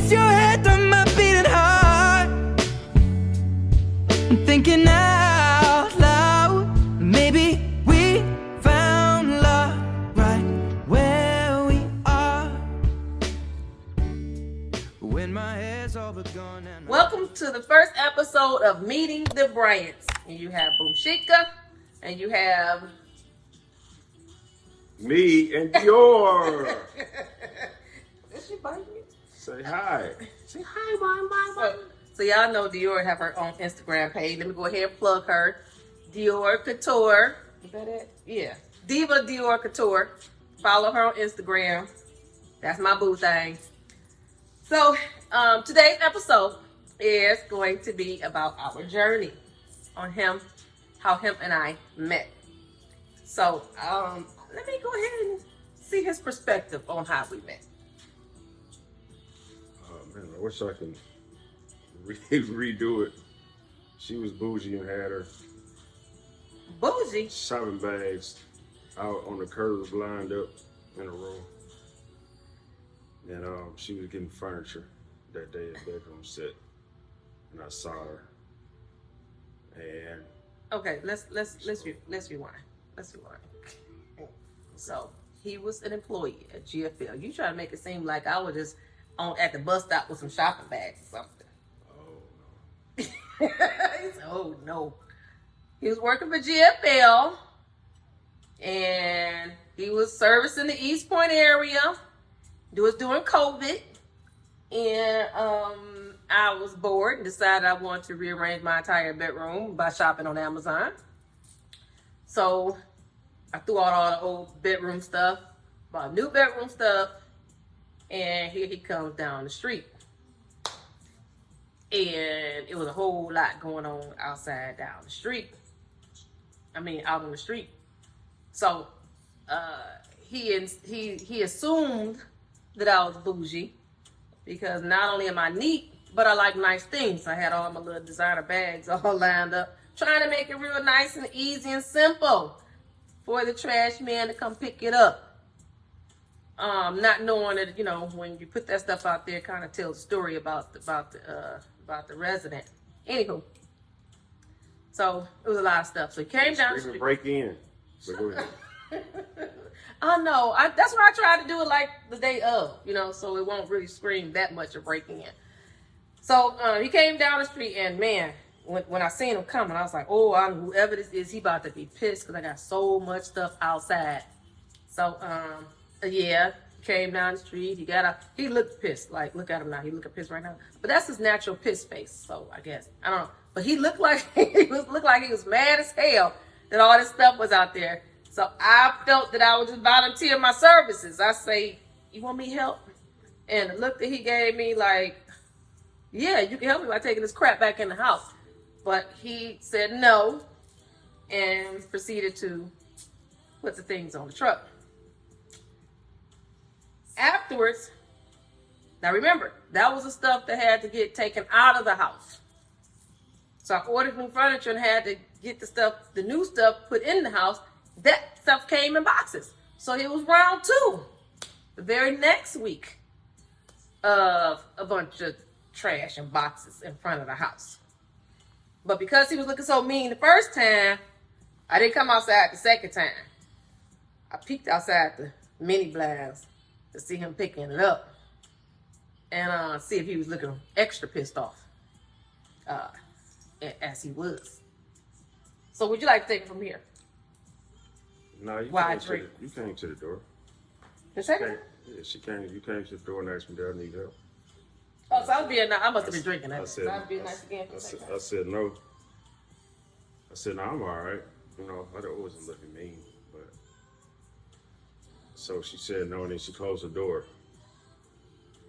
place your head on my beating heart. I'm thinking out loud, maybe we found love right where we are. When my hair's all but gone and Welcome to the first episode of Meeting the Bryants. And you have Boomshika, and you have me and Dior. Is she biting me? Say hi. Say hi, bye. So y'all know Dior have her own Instagram page. Let me go ahead and plug her. Dior Couture. Is that it? Yeah. Diva Dior Couture. Follow her on Instagram. That's my boo thing. So today's episode is going to be about our journey on how him and I met. So let me go ahead and see his perspective on how we met. Oh man, I wish I could redo it. She was bougie and had her Bougie? shopping bags out on the curb lined up in a row. And she was getting furniture that day at bedroom set. And I saw her. And Okay, let's rewind. Let's rewind. So he was an employee at GFL. You try to make it seem like I was just at the bus stop with some shopping bags or something. oh He said, oh no. He was working for GFL and he was servicing the East Point area. It was during COVID. And I was bored and decided I wanted to rearrange my entire bedroom by shopping on Amazon. So I threw out all the old bedroom stuff, bought new bedroom stuff, and here he comes down the street. And it was a whole lot going on outside down the street. Out on the street. So he assumed that I was bougie because not only am I neat, but I like nice things. I had all my little designer bags all lined up, trying to make it real nice and easy and simple for the trash man to come pick it up. Not knowing that, when you put that stuff out there, it kind of tells a story about the resident. Anywho, so it was a lot of stuff. So he came down the street. break in. But go ahead. I know. That's why I tried to do it like the day of, so it won't really scream that much of breaking in. So he came down the street, and man, when I seen him coming, I was like, oh, whoever this is, he about to be pissed because I got so much stuff outside. So, yeah, he came down the street. He looked pissed. Like, look at him now. He looking pissed right now. But that's his natural piss face. So I guess, I don't know. But he looked like he was mad as hell that all this stuff was out there. So I felt that I would just volunteer my services. I say, you want me help? And the look that he gave me, like, yeah, you can help me by taking this crap back in the house. But he said no and proceeded to put the things on the truck. Afterwards, now remember, that was the stuff that had to get taken out of the house. So I ordered new furniture and had to get the new stuff put in the house. That stuff came in boxes. So it was round 2, the very next week, of a bunch of trash and boxes in front of the house. But because he was looking so mean the first time, I didn't come outside the second time. I peeked outside the mini blinds to see him picking it up and see if he was looking extra pissed off as he was. So would you like to take it from here? No, you came to the door. The second? Yeah, you came to the door and asked me, do I need help? Oh, so I must have been drinking. I said, no. I said, no, I'm all right. I wasn't looking mean, but. So she said no, and then she closed the door.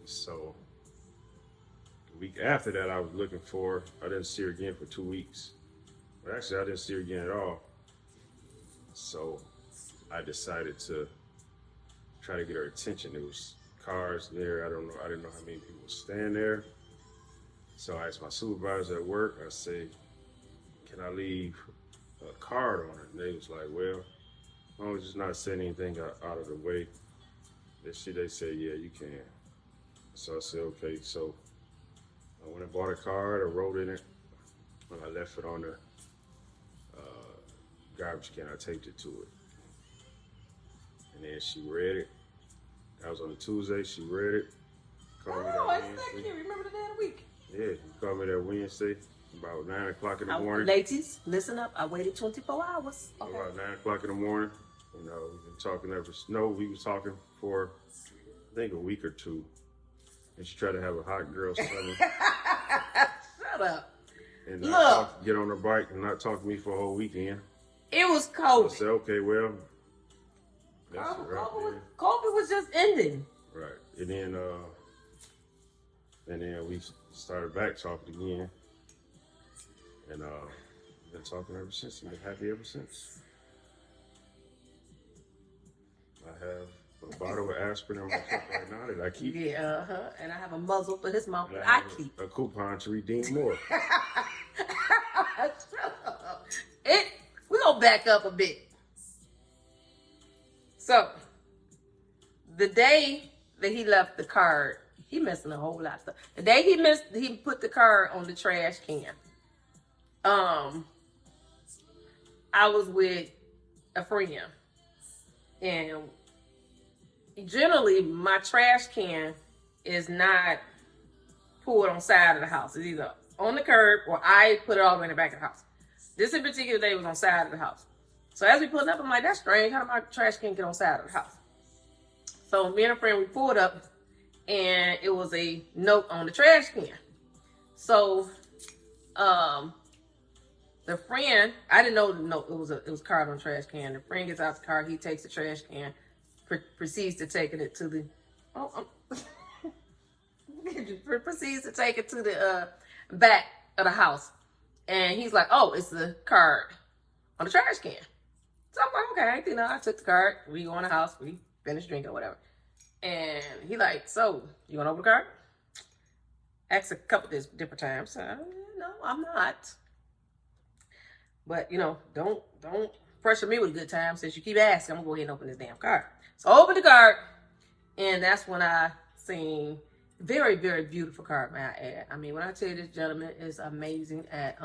So the week after that, I was looking for her. I didn't see her again for 2 weeks. But actually, I didn't see her again at all. So I decided to try to get her attention. There was cars there. I didn't know how many people stand there. So I asked my supervisor at work, I said, can I leave a card on her? And they was like, well, as long as it's not saying anything out of the way. They said, yeah, you can. So I said, okay. So I went and bought a card. I wrote in it. When I left it on the garbage can, I taped it to it. And then she read it. That was on a Tuesday. She read it. Called me that Wednesday. Remember the day of the week? Yeah, she called me that Wednesday about 9 o'clock in the morning. Ladies, listen up. I waited 24 hours. Okay. About 9 o'clock in the morning. You know, we've been talking ever. No, we was talking for I think a week or two. And she tried to have a hot girl summer. Shut up. And Look. Get on her bike and not talk to me for a whole weekend. It was I COVID. said, okay, well, that's a wrap, COVID, man. COVID was just ending. Right. And then we started back talking again. And been talking ever since. Been happy ever since. I have a bottle of aspirin in my truck right now that I keep. Yeah, and I have a muzzle for his mouth And that I I have keep. a coupon to redeem more. We're gonna back up a bit. So the day that he left the card, he missing a whole lot of stuff. The day he put the card on the trash can. I was with a friend, and generally my trash can is not pulled on the side of the house. It's either on the curb or I put it all the way in the back of the house. This in particular day was on the side of the house. So as we pulled up, I'm like, that's strange. How did my trash can get on the side of the house? So me and a friend, we pulled up, and it was a note on the trash can. So the friend, I didn't know the note. It was a card on the trash can. The friend gets out the car. He takes the trash can, proceeds to take it to the proceeds to take it to the back of the house. And he's like, oh, it's the card on the trash can. So I'm like, okay, I took the card. We go in the house. We finished drinking or whatever. And he like, so, you want to open the card? Asked a couple of different times. No, I'm not. But, don't pressure me with a good time. Since you keep asking, I'm going to go ahead and open this damn card. So I opened the card. And that's when I seen very, very beautiful card, may I add. I mean, when I tell you this gentleman is amazing at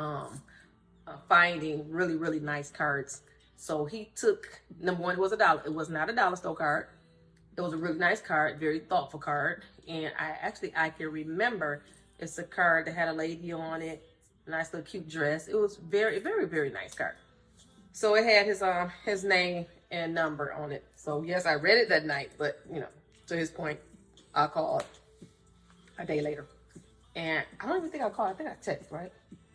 finding really, really nice cards. So he took, number one, it was $1. It was not a dollar store card. It was a really nice card, very thoughtful card. And I can remember it's a card that had a lady on it, nice little cute dress. It was very, very, very nice card. So it had his name and number on it. So yes, I read it that night, but to his point, I called a day later. And I don't even think I called. I think I texted, right?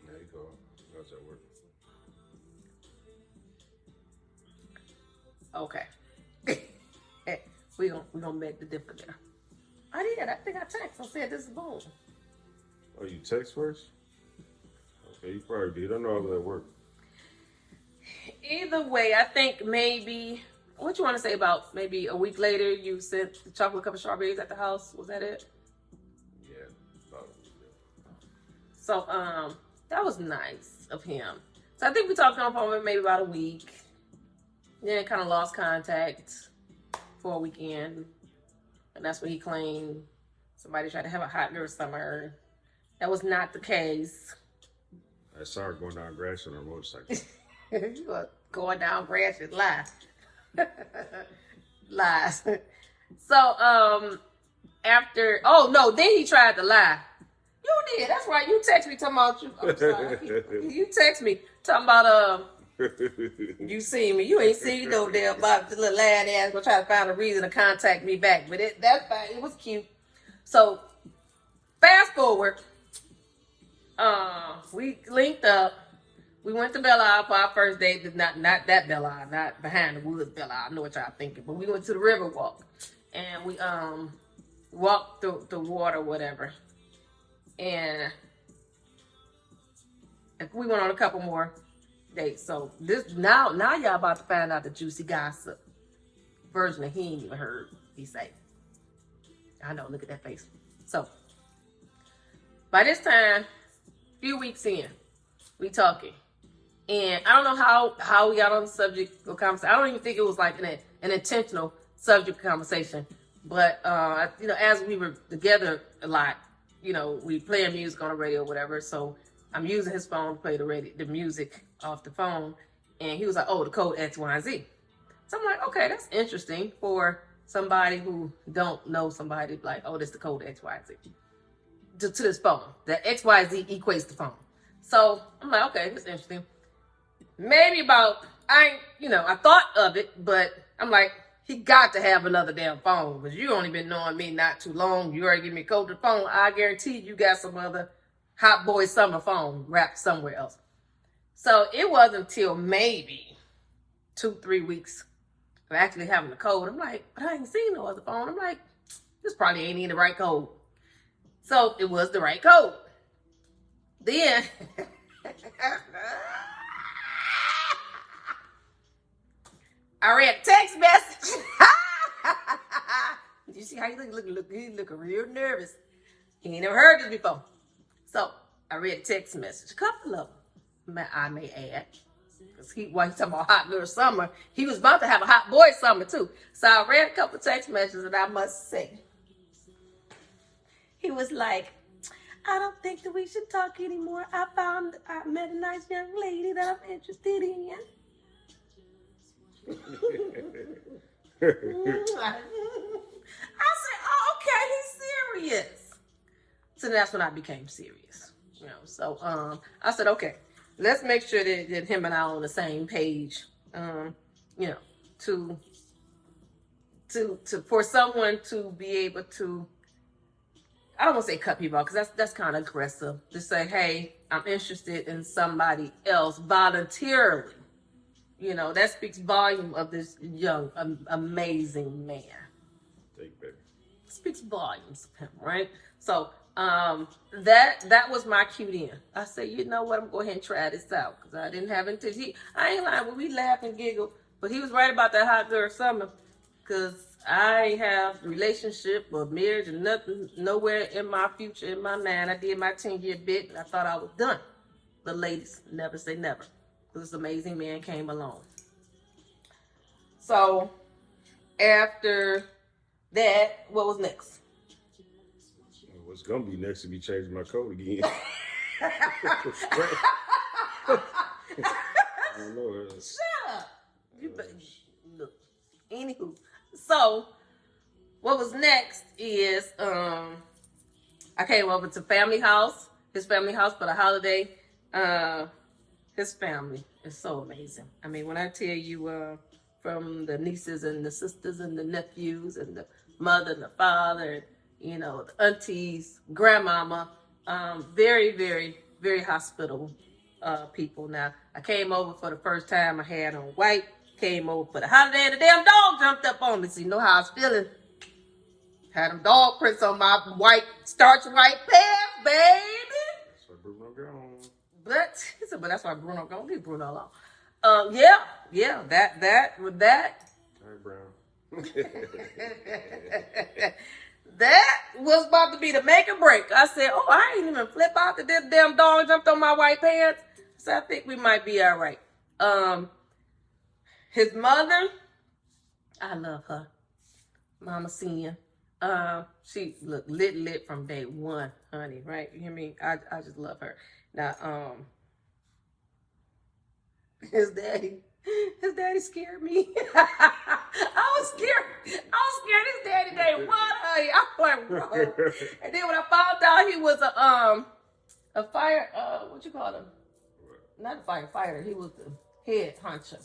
There you go. How's that work? Okay. we gonna make the difference there. I did. I think I texted. I said this is boom. Oh, you text first? Okay, you probably did. I know how that worked. Either way, I think maybe, what you want to say about maybe a week later you sent the chocolate covered strawberries at the house? Was that it? Yeah, probably. So that was nice of him. So I think we talked on the phone for maybe about a week. Then kind of lost contact for a weekend. And that's when he claimed somebody tried to have a hot girl summer. That was not the case. I saw her going down grass on her motorcycle. You were going down grass and lie. Lies. So then he tried to lie. You did. That's right. You text me talking about you. I'm sorry. You text me talking about you see me. You ain't seen no damn about the little lad ass gonna try to find a reason to contact me back. But that's fine. It was cute. So fast forward. We linked up. We went to Belle Isle for our first date. Not that Belle Isle, not behind the woods Belle Isle. I know what y'all thinking. But we went to the river walk. And we walked through the water, whatever. And we went on a couple more dates. So this now y'all about to find out the juicy gossip version that he ain't even heard he say. I know, look at that face. So by this time, few weeks in, we talking. And I don't know how we got on the subject of conversation. I don't even think it was like an intentional subject of conversation. But you know, as we were together a lot, you know, we playing music on the radio or whatever. So I'm using his phone to play the music off the phone, and he was like, "Oh, the code X, Y, and Z." So I'm like, "Okay, that's interesting for somebody who don't know somebody like, oh, this the code X, Y, and Z to this phone. The X, Y, Z equates the phone." So I'm like, "Okay, that's interesting." Maybe I thought of it, but I'm like, he got to have another damn phone because you only been knowing me not too long. You already give me a code to the phone. I guarantee you got some other hot boy summer phone wrapped somewhere else. So it wasn't until maybe 2-3 weeks of actually having the code. I'm like, but I ain't seen no other phone. I'm like, this probably ain't even the right code. So it was the right code. Then I read a text message. You see how you look? He looking real nervous. He ain't never heard this before. So I read a text message, a couple of them, I may add. Because while he's talking about hot girl summer, he was about to have a hot boy summer too. So I read a couple of text messages, and I must say, he was like, "I don't think that we should talk anymore. I met a nice young lady that I'm interested in." I said, "Oh, okay, he's serious." So that's when I became serious, you know. So I said, "Okay, let's make sure that him and I are on the same page." You know, to for someone to be able to, I don't want to say cut people off because that's kind of aggressive. To say, "Hey, I'm interested in somebody else voluntarily." You know, that speaks volume of this young, amazing man. Take baby. Speaks volumes of him, right? So that was my cue in. I said, you know what, I'm going to go ahead and try this out because I didn't have intention. I ain't lying, when we laughed and giggled, but he was right about that hot girl summer because I ain't have relationship or marriage or nothing, nowhere in my future, in my mind. I did my 10-year bit and I thought I was done. But ladies, never say never. This amazing man came along. So after that, what was next? What's gonna be next to be changing my code again? I don't know. Shut up. Look. Anywho, so what was next is I came over to his family house for the holiday. His family is so amazing. I mean, when I tell you from the nieces and the sisters and the nephews and the mother and the father, and, you know, the aunties, grandmama, very, very, very hospitable people. Now, I came over for the first time. I had on white. Came over for the holiday and the damn dog jumped up on me. So you know how I was feeling. Had them dog prints on my starch white pants, baby. That's why Bruno gone. But he said, but that's why Bruno gonna leave Bruno alone. Yeah, that. All right, Brown. That was about to be the make or break. I said, oh, I ain't even flip out that this damn dog jumped on my white pants. So I think we might be all right. His mother, I love her. Mama Senior. She looked lit from day one, honey, right? You hear me? I just love her. Now, his daddy scared me. I was scared. His daddy day one, honey. I was like, whoa. And then when I found out he was a fire, what you call him? Not a firefighter. He was the head honcho.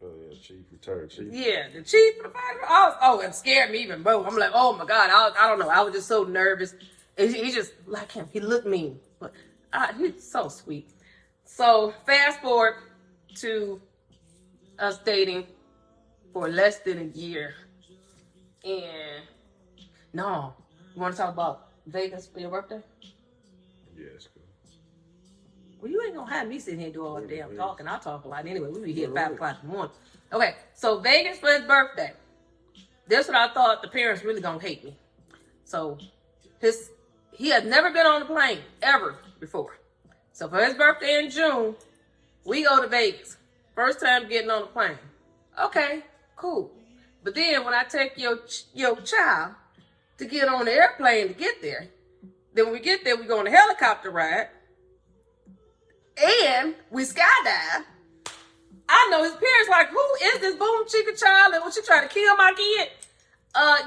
Oh yeah, retired chief. Yeah, the chief of the fire. It scared me even more. I'm like, oh my God, I don't know. I was just so nervous. And he just like him. He looked mean, but he's so sweet. So fast forward to us dating for less than a year. And no, you want to talk about Vegas for your birthday? Yeah, it's cool. Well, you ain't gonna have me sitting here doing all the damn talking. I'll talk a lot anyway. We be here at 5 o'clock in the morning. Okay, so Vegas for his birthday. This what I thought the parents really gonna hate me. So he had never been on a plane ever before. So for his birthday in June, we go to Vegas. First time getting on a plane. Okay, cool. But then when I take your child to get on the airplane to get there. Then when we get there, we go on a helicopter ride. And we skydive. I know his parents like, who is this boom chica child? And was she trying to kill my kid?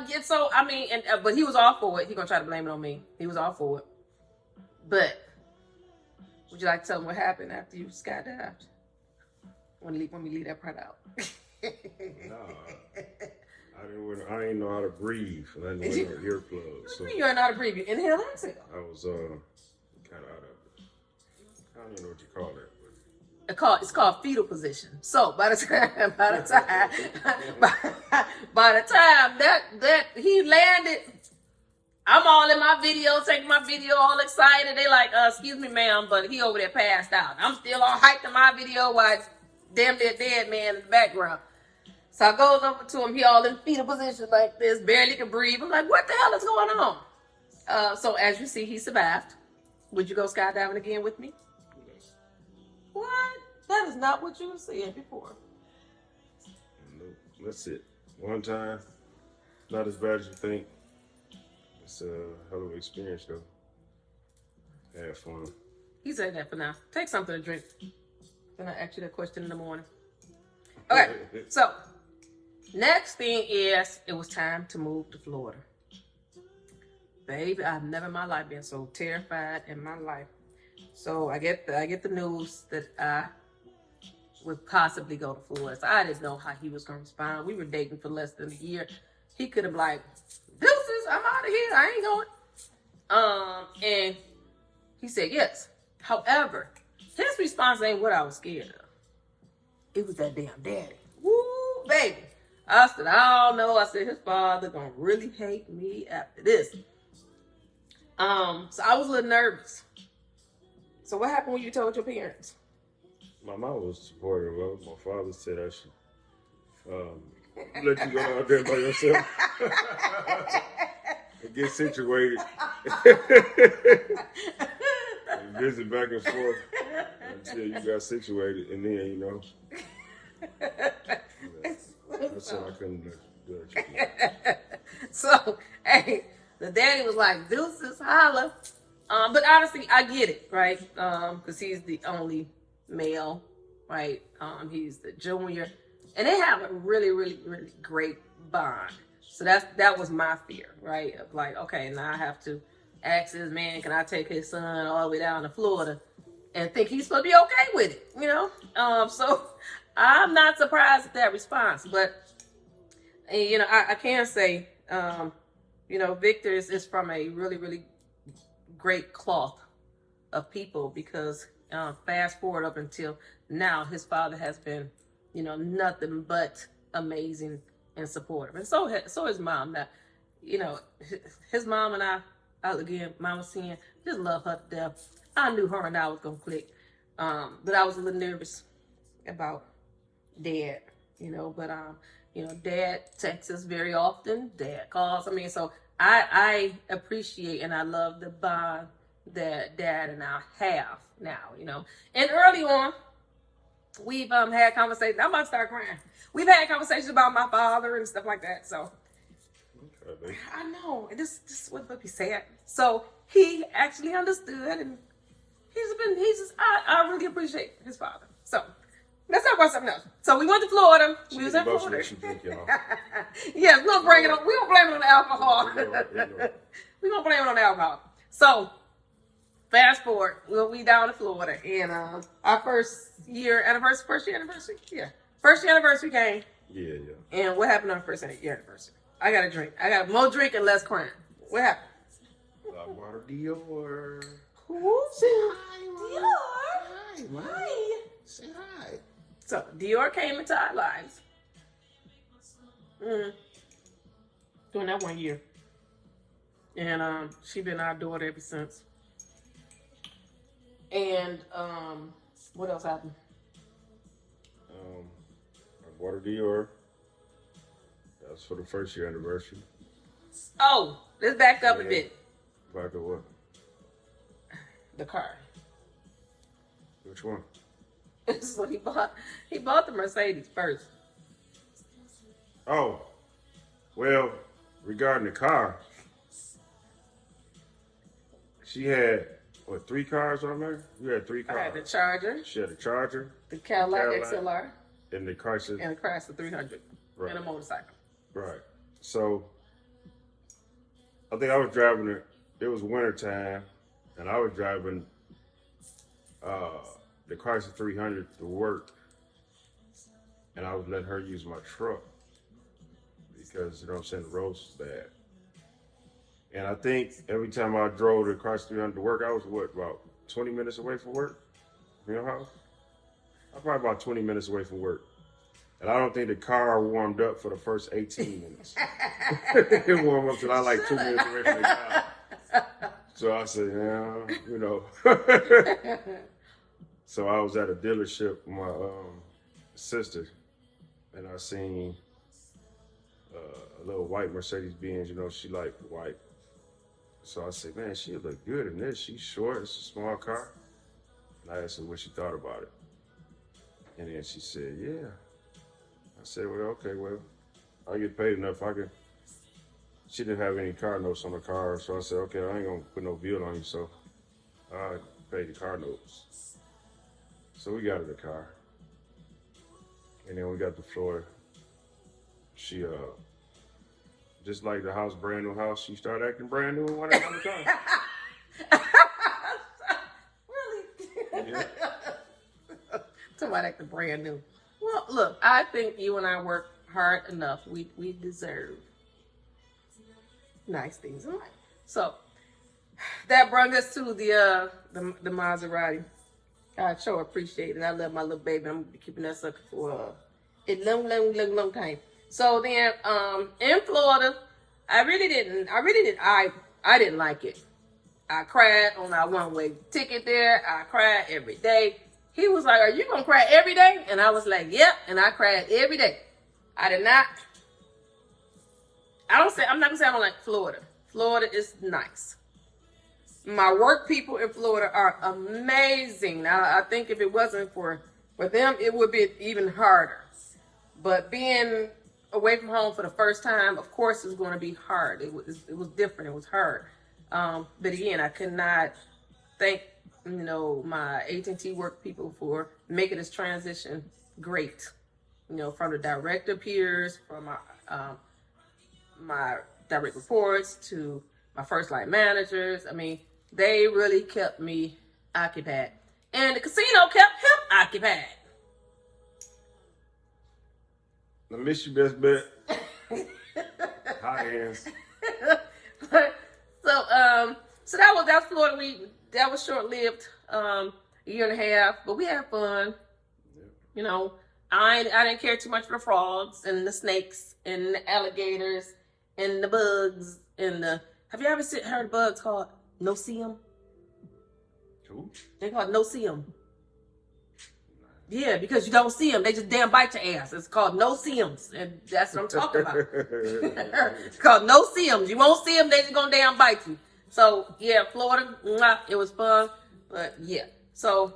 Yeah, so I mean, but he was all for it. He gonna try to blame it on me. He was all for it. But would you like to tell him what happened after you skydived? When we leave that part out. No, I didn't know how to breathe. I didn't wear no earplugs. So You ain't know how to breathe. You inhale, exhale. I was kind of out of it. I don't even know what you call that. It's called fetal position. So by the time that he landed, I'm all in my video, taking my video, all excited. They like, excuse me, ma'am, but he over there passed out. I'm still all hyped in my video while it's damn near dead man in the background. So I goes over to him. He all in fetal position like this, barely can breathe. I'm like, what the hell is going on? So as you see, he survived. Would you go skydiving again with me? What? That is not what you were saying before. No, that's it. One time, not as bad as you think. It's a hell of an experience, though. Had fun. He said that for now. Take something to drink. Then I ask you that question in the morning. Okay, so next thing is it was time to move to Florida. Baby, I've never in my life been so terrified in my life. So I get the news that I would possibly go to Florida. So I didn't know how he was gonna respond. We were dating for less than a year. He could have like, deuces, I'm out of here. I ain't going. And he said yes. However, his response ain't what I was scared of. It was that damn daddy. Woo, baby. I said, I don't know. I said, his father gonna really hate me after this. So I was a little nervous. So what happened when you told your parents? My mom was supportive of it. My father said I should let you go out there by yourself and get situated. And visit back and forth until you got situated, and then, you know. I said I couldn't do it. So, hey, the daddy was like, deuces, holla. But honestly, I get it, right? Because he's the only male, right? He's the junior. And they have a really, really, really great bond. So that was my fear, right? Of like, okay, now I have to ask this man, can I take his son all the way down to Florida and think he's supposed to be okay with it, you know? So I'm not surprised at that response. But, you know, I can say, you know, Victor is from a really, really great cloth of people because fast forward up until now, his father has been, you know, nothing but amazing and supportive. And so his mom. Now, you know, his mom and I again, Mama Sin, just love her to death. I knew her and I was going to click. But I was a little nervous about Dad, you know, but, you know, Dad texts us very often. Dad calls. I mean, so I appreciate and I love the bond that Dad and I have now, you know. And early on, we've had conversations. I'm about to start crying. We've had conversations about my father and stuff like that. So Okay. I know this would be sad. So he actually understood, and I really appreciate his father. So let's talk about something else. So we went to Florida. We was in Florida. Yeah, we'll bring it on. We don't blame it on the alcohol. We don't blame it on the alcohol. So fast forward, we down in Florida, and our first year anniversary came. Yeah. And what happened on our first year anniversary? I got a drink. I got more drink and less crying. What happened? I bought a Dior. Who's Dior? Hi. Say hi. So Dior came into our lives. During that 1 year. And she been our daughter ever since. And what else happened? I bought a Dior. That was for the first year anniversary. Oh, let's back up a bit. Back to what? The car. Which one? So he bought the Mercedes first. Oh, well, regarding the car, She had, what, 3 cars on there? You had 3 cars. I had the Charger, She had a Charger, the Cadillac XLR, and the Chrysler. and the Chrysler 300, Right. and a motorcycle. Right. So, I think I was driving it was winter time, and I was driving the Chrysler 300 to work, and I was letting her use my truck because, you know what I'm saying, the roads was bad. And I think every time I drove the Chrysler 300 to work, I was, about 20 minutes away from work? You know how? I was probably about 20 minutes away from work. And I don't think the car warmed up for the first 18 minutes. It warmed up till I like 2 minutes away from the car. So I said, yeah, you know. So I was at a dealership with my sister, and I seen a little white Mercedes Benz. You know, she liked white. So I said, man, she look good in this. She's short. It's a small car. And I asked her what she thought about it. And then she said, yeah. I said, well, okay, well, I get paid enough. She didn't have any car notes on the car, so I said, okay, I ain't gonna put no bill on you, so I paid the car notes. So we got in the car, and then we got to Florida. She, just like the house, brand new house, she started acting brand new and wanted on the car. Really? Yeah. Somebody acting brand new. Well, look, I think you and I work hard enough. We deserve nice things in life. So that brought us to the Maserati. I sure appreciate it. I love my little baby. I'm gonna be keeping that sucker for a long time. So then, in Florida, I didn't like it. I cried on our one-way ticket there. I cried every day. He was like, are you gonna cry every day? And I was like, yep. And I cried every day. I did not. I'm not gonna say I don't like Florida. Florida is nice. My work people in Florida are amazing. Now, I think if it wasn't for them, it would be even harder. But being away from home for the first time, of course, is going to be hard. It was different. It was hard. But again, I could not thank my AT&T work people for making this transition great. From the director peers, from my direct reports to my first line managers. I mean, they really kept me occupied. And the casino kept him occupied. I miss you, best bet. Hot hands. So that's Florida. That was short lived, a year and a half, but we had fun. Yeah. I didn't care too much for the frogs and the snakes and the alligators and the bugs and have you ever heard of bugs called no-see-em? Who? They call it no-see-em. Yeah, because you don't see them. They just damn bite your ass. It's called no-see-ems. And that's what I'm talking about. It's called no-see-ems. You won't see them, they just gonna damn bite you. So, yeah, Florida, it was fun. But, yeah. So,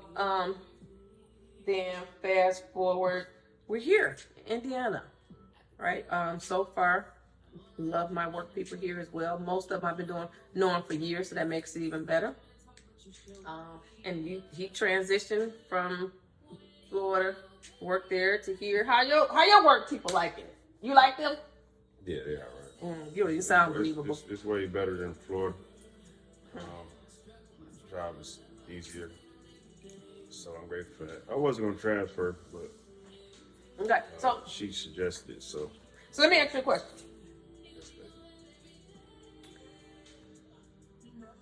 then fast forward, we're here in Indiana, right? So far, love my work people here as well. Most of them I've been knowing for years, so that makes it even better. And he transitioned from Florida, work there to here. How your work people like it? You like them? Yeah, they are right. You sound believable. It's way better than Florida. Job is easier, so I'm grateful for that. I wasn't going to transfer, but Okay, so she suggested it. So let me ask you a question.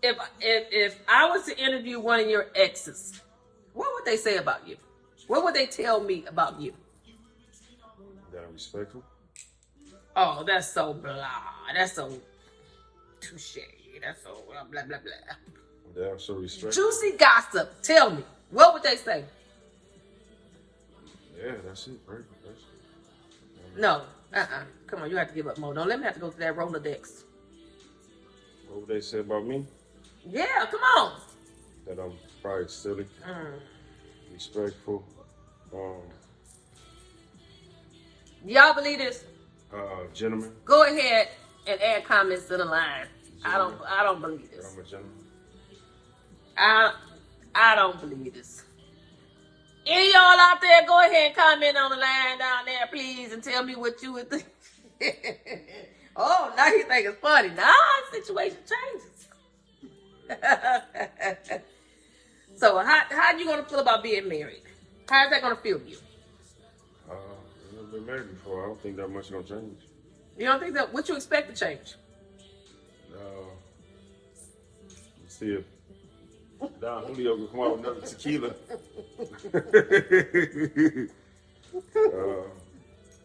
If I was to interview one of your exes, what would they say about you? What would they tell me about you? That I'm respectful. Oh, that's so blah. That's so touche. That's so blah blah blah. That I'm so respectful. Juicy gossip. Tell me, what would they say? Yeah, that's it, right? That's it. No, Come on, you have to give up more. Don't let me have to go to that Rolodex. What would they say about me? Yeah, come on. That I'm probably silly, respectful. Y'all believe this? Gentleman. Go ahead and add comments to the line. I don't believe That this. I'm a gentleman. I don't believe this. Any of y'all out there, go ahead and comment on the line down there, please, and tell me what you would think. Oh, now you think it's funny. Nah, situation changes. So how you gonna feel about being married? How's that gonna feel to you? I've never been married before. I don't think that much gonna change. You don't think that what you expect to change? Let's see if Don Julio can come out with another tequila.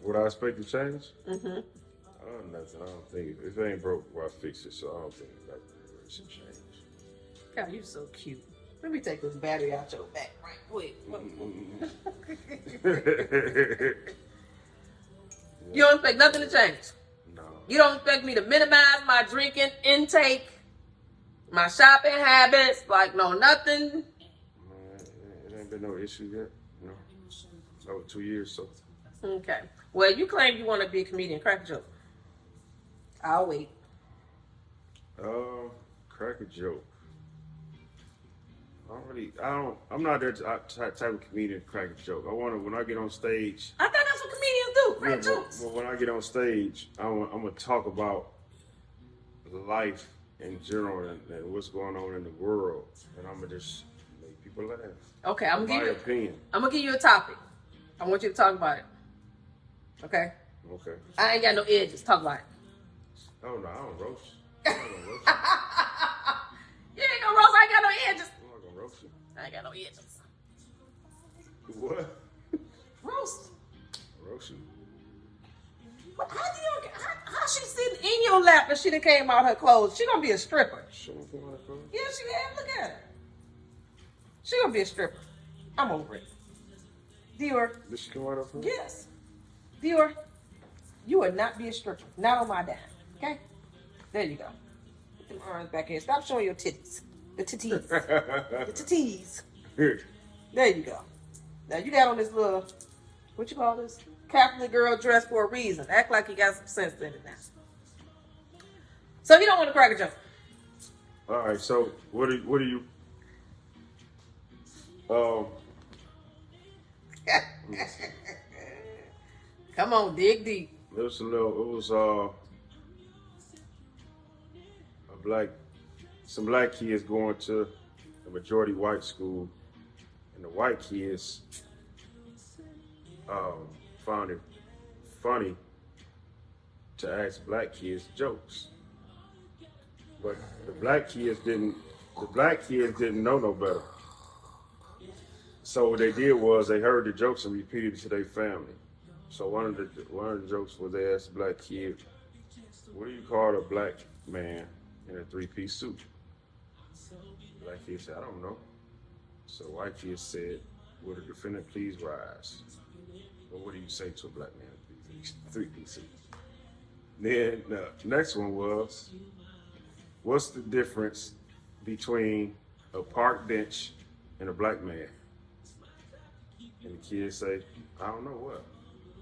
Would I expect to change? Mm-hmm. Nothing. I don't think if it ain't broke, why fix it? So I don't think that really should change. God, you so cute. Let me take this battery out your back right quick. You don't expect nothing to change? No. You don't expect me to minimize my drinking intake, my shopping habits, like no nothing? Man, it ain't been no issue yet. You know, it's over 2 years, so. Okay. Well, you claim you want to be a comedian. Crack a joke. I'll wait. Crack a joke. I'm not that type of comedian to crack a joke. When I get on stage. I thought that's what comedians do, crack jokes. But when I get on stage, I'm gonna talk about life in general and what's going on in the world, and I'm gonna just make people laugh. Okay, I'm gonna give you a topic. I want you to talk about it. Okay? Okay. I ain't got no edges. Talk about it. Oh no, I don't roast. You ain't gonna roast. I ain't got no edges. I'm not gonna roast you. I ain't got no edges. What? Roast. Roast you. How she sitting in your lap and she done came out her clothes? She gonna be a stripper. She don't come out of clothes? Yeah, she is. Look at her. She gonna be a stripper. I'm over it. Dior. Did she come out of clothes? Yes. Dior, you will not be a stripper. Not on my dime. Okay? There you go. Put them arms back in. Stop showing your titties. The titties. The titties. There you go. Now you got on this little, what you call this? Catholic girl dress for a reason. Act like you got some sense in it now. So you don't want to crack a joke. All right. So what are you? Come on, dig deep. It was some black kids going to a majority white school, and the white kids found it funny to ask black kids jokes, but the black kids didn't know no better. So what they did was they heard the jokes and repeated it to their family. So one of the jokes was they asked the black kid, "What do you call a black man in a three-piece suit?" Black kid said, "I don't know." So white kid said, "Will the defendant please rise?" Well, what do you say to a black man in a three-piece suit? Then the next one was, "What's the difference between a park bench and a black man?" And the kids say, "I don't know what."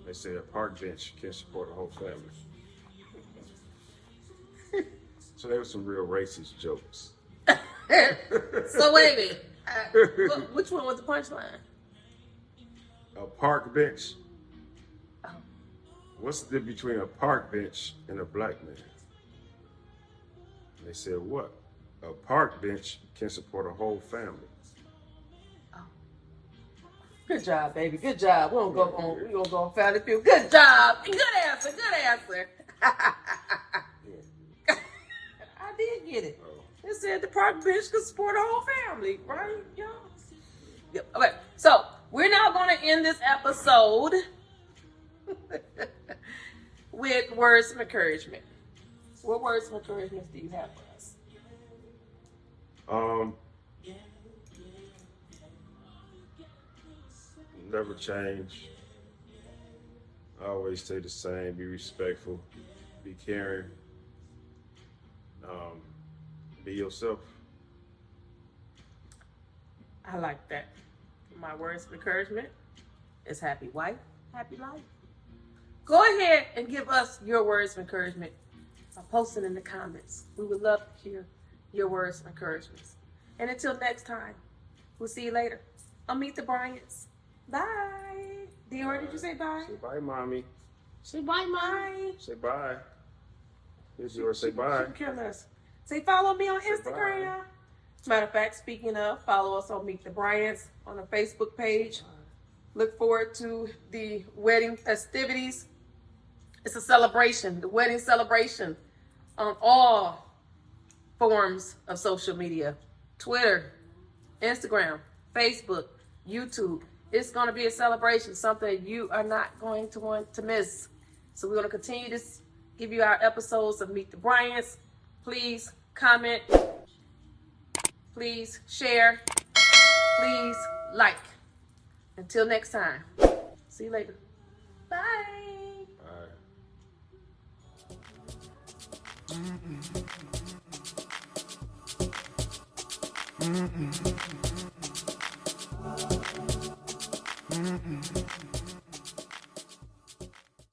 They say a park bench can support a whole family. So there were some real racist jokes. So wait a minute. Which one was the punchline? A park bench. Oh. What's the difference between a park bench and a black man? And they said, "What? A park bench can support a whole family." Good job, baby. Good job. We gonna go on Family Feud. Good job. Good answer. Good answer. I did get it. It said the park bench could support a whole family, right? Yeah. Yep. Okay. So we're now going to end this episode with words of encouragement. What words of encouragement do you have for us? Never change. Always stay the same. Be respectful. Be caring. Be yourself. I like that. My words of encouragement is happy wife, happy life. Go ahead and give us your words of encouragement by posting in the comments. We would love to hear your words of encouragement. And until next time, we'll see you later. I'll Meet the Bryants. Bye. Dior, did you say bye? Say bye, mommy. Say bye, Mommy. Say bye. Here's yours. Say bye. She care less. Say follow me on Say Instagram. bye. As a matter of fact, speaking of, follow us on Meet the Bryants on the Facebook page. Look forward to the wedding festivities. It's a celebration, the wedding celebration on all forms of social media. Twitter, Instagram, Facebook, YouTube. It's going to be a celebration, something you are not going to want to miss. So we're going to continue to give you our episodes of Meet the Bryants. Please comment. Please share. Please like. Until next time. See you later. Bye. Bye.